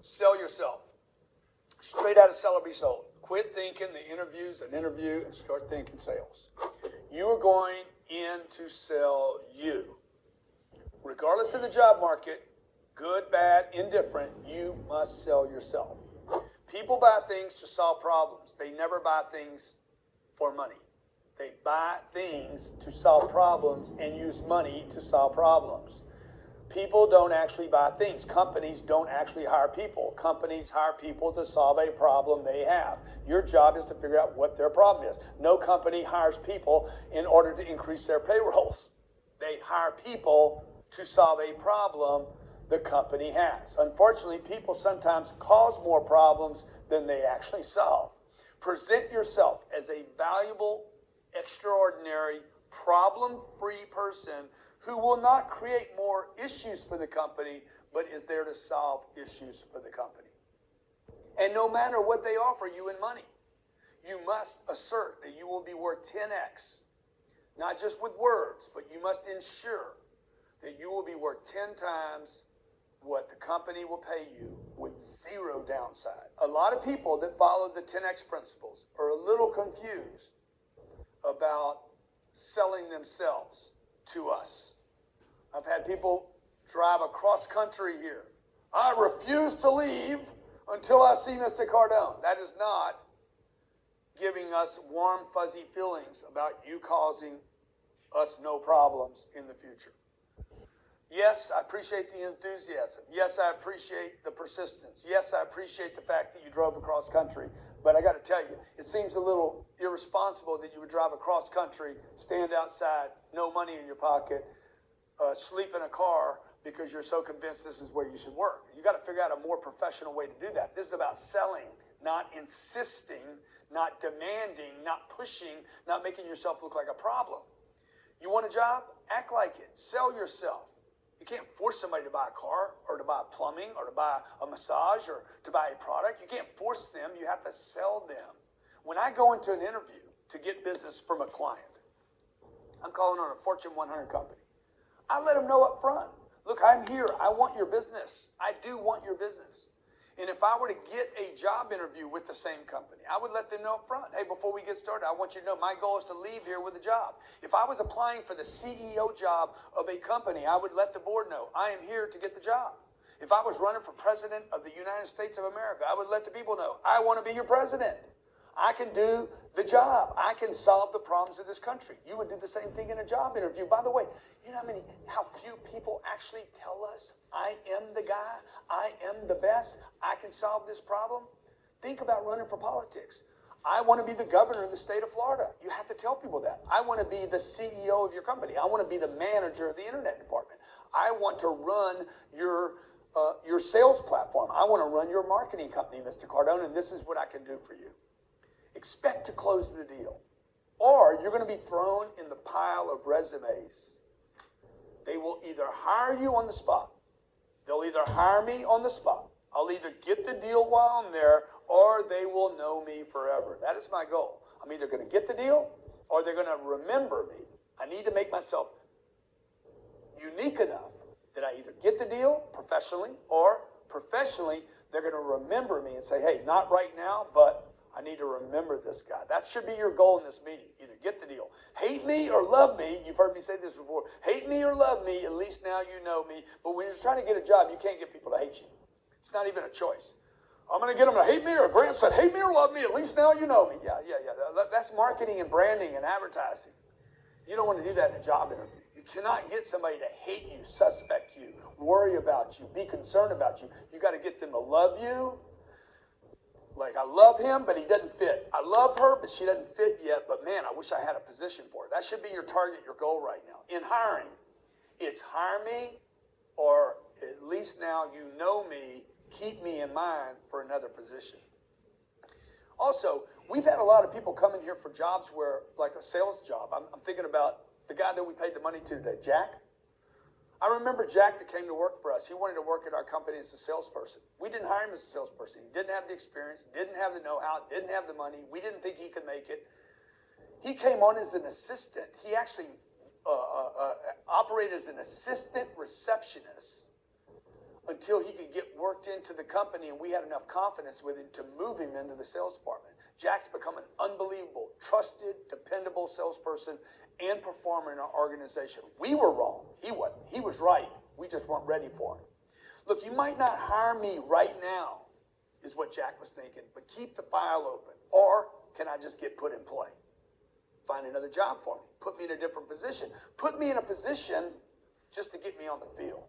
Sell yourself. Straight out of Sell or Be Sold. Quit thinking the interview's an interview and start thinking sales. You are going in to sell you. Regardless of the job market, good, bad, indifferent, you must sell yourself. People buy things to solve problems. They never buy things for money. They buy things to solve problems and use money to solve problems. People don't actually buy things. Companies don't actually hire people. Companies hire people to solve a problem they have. Your job is to figure out what their problem is. No company hires people in order to increase their payrolls. They hire people to solve a problem the company has. Unfortunately, people sometimes cause more problems than they actually solve. Present yourself as a valuable, extraordinary, problem-free person who will not create more issues for the company, but is there to solve issues for the company. And no matter what they offer you in money, you must assert that you will be worth 10x, not just with words, but you must ensure that you will be worth 10 times what the company will pay you with zero downside. A lot of people that follow the 10x principles are a little confused about selling themselves to us. I've had people drive across country here. I refuse to leave until I see Mr. Cardone. That is not giving us warm, fuzzy feelings about you causing us no problems in the future. Yes, I appreciate the enthusiasm. Yes, I appreciate the persistence. Yes, I appreciate the fact that you drove across country. But I got to tell you, it seems a little irresponsible that you would drive across country, stand outside, no money in your pocket, sleep in a car because you're so convinced this is where you should work. You got to figure out a more professional way to do that. This is about selling, not insisting, not demanding, not pushing, not making yourself look like a problem. You want a job? Act like it. Sell yourself. You can't force somebody to buy a car or to buy plumbing or to buy a massage or to buy a product. You can't force them. You have to sell them. When I go into an interview to get business from a client, I'm calling on a Fortune 100 company. I let them know up front, look, I'm here. I want your business. I do want your business. And if I were to get a job interview with the same company, I would let them know up front, hey, before we get started, I want you to know my goal is to leave here with a job. If I was applying for the CEO job of a company, I would let the board know, I am here to get the job. If I was running for president of the United States of America, I would let the people know, I want to be your president. I can do the job. I can solve the problems of this country. You would do the same thing in a job interview. By the way, you know how few people actually tell us, I am the guy, I am the best, I can solve this problem? Think about running for politics. I want to be the governor of the state of Florida. You have to tell people that. I want to be the CEO of your company. I want to be the manager of the internet department. I want to run your sales platform. I want to run your marketing company, Mr. Cardone, and this is what I can do for you. Expect to close the deal, or you're going to be thrown in the pile of resumes. They will either hire you on the spot. They'll either hire me on the spot. I'll either get the deal while I'm there, or they will know me forever. That is my goal. I'm either going to get the deal, or they're going to remember me. I need to make myself unique enough that I either get the deal professionally, or professionally, they're going to remember me and say, hey, not right now, but I need to remember this guy. That should be your goal in this meeting. Either get the deal. Hate me or love me. You've heard me say this before. Hate me or love me. At least now you know me. But when you're trying to get a job, you can't get people to hate you. It's not even a choice. I'm going to get them to hate me, or Grant said, hate me or love me. At least now you know me. Yeah. That's marketing and branding and advertising. You don't want to do that in a job interview. You cannot get somebody to hate you, suspect you, worry about you, be concerned about you. You got to get them to love you. Like, I love him, but he doesn't fit. I love her, but she doesn't fit yet. But man, I wish I had a position for her. That should be your target, your goal right now. In hiring, it's hire me, or at least now you know me, keep me in mind for another position. Also, we've had a lot of people come in here for jobs where, like a sales job. I'm thinking about the guy that we paid the money to today, Jack. I remember Jack that came to work for us. He wanted to work at our company as a salesperson. We didn't hire him as a salesperson. He didn't have the experience, didn't have the know-how, didn't have the money. We didn't think he could make it. He came on as an assistant. He actually operated as an assistant receptionist until he could get worked into the company and we had enough confidence with him to move him into the sales department. Jack's become an unbelievable, trusted, dependable salesperson and performer in our organization. We were wrong. He wasn't. He was right. We just weren't ready for him. Look, you might not hire me right now, is what Jack was thinking, but keep the file open. Or can I just get put in play? Find another job for me. Put me in a different position. Put me in a position just to get me on the field.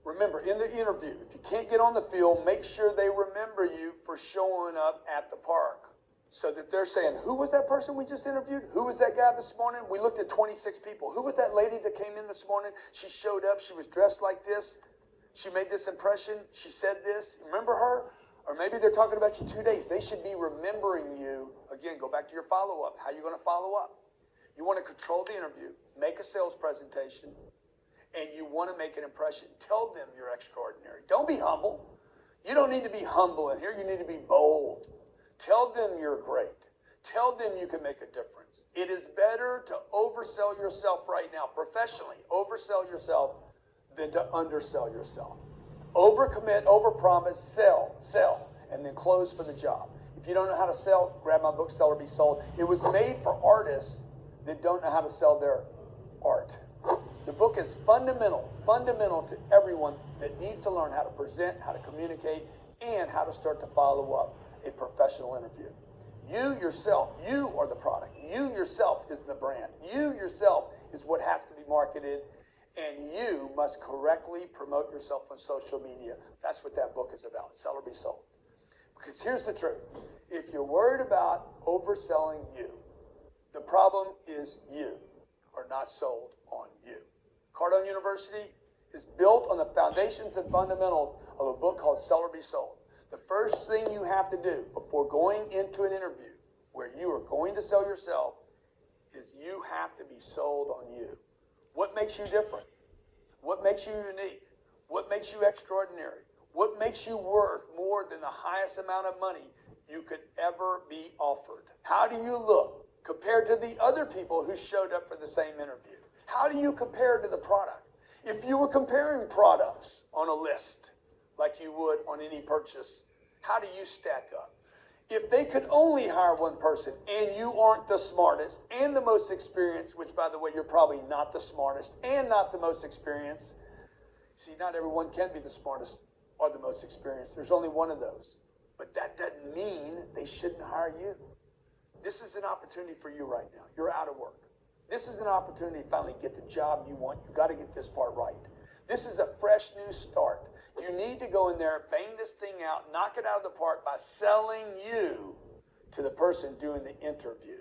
Remember, in the interview, if you can't get on the field, make sure they remember you for showing up at the park. So that they're saying, who was that person we just interviewed? Who was that guy this morning? We looked at 26 people. Who was that lady that came in this morning? She showed up. She was dressed like this. She made this impression. She said this. Remember her? Or maybe they're talking about you 2 days. They should be remembering you. Again, go back to your follow-up. How are you going to follow up? You want to control the interview, make a sales presentation, and you want to make an impression. Tell them you're extraordinary. Don't be humble. You don't need to be humble in here. You need to be bold. Tell them you're great. Tell them you can make a difference. It is better to oversell yourself right now, professionally, oversell yourself than to undersell yourself. Overcommit, overpromise, sell, and then close for the job. If you don't know how to sell, grab my book, Sell or Be Sold. It was made for artists that don't know how to sell their art. The book is fundamental to everyone that needs to learn how to present, how to communicate, and how to start to follow up a professional interview. You yourself, you are the product. You yourself is the brand. You yourself is what has to be marketed, and you must correctly promote yourself on social media. That's what that book is about, Sell or Be Sold. Because here's the truth. If you're worried about overselling you, the problem is you are not sold on you. Cardone University is built on the foundations and fundamentals of a book called Sell or Be Sold. The first thing you have to do before going into an interview where you are going to sell yourself is you have to be sold on you. What makes you different? What makes you unique? What makes you extraordinary? What makes you worth more than the highest amount of money you could ever be offered? How do you look compared to the other people who showed up for the same interview? How do you compare to the product? If you were comparing products on a list, like you would on any purchase, how do you stack up? If they could only hire one person and you aren't the smartest and the most experienced, which by the way, you're probably not the smartest and not the most experienced. See, not everyone can be the smartest or the most experienced. There's only one of those. But that doesn't mean they shouldn't hire you. This is an opportunity for you right now. You're out of work. This is an opportunity to finally get the job you want. You got to get this part right. This is a fresh new start. You need to go in there, bang this thing out, knock it out of the park by selling you to the person doing the interview.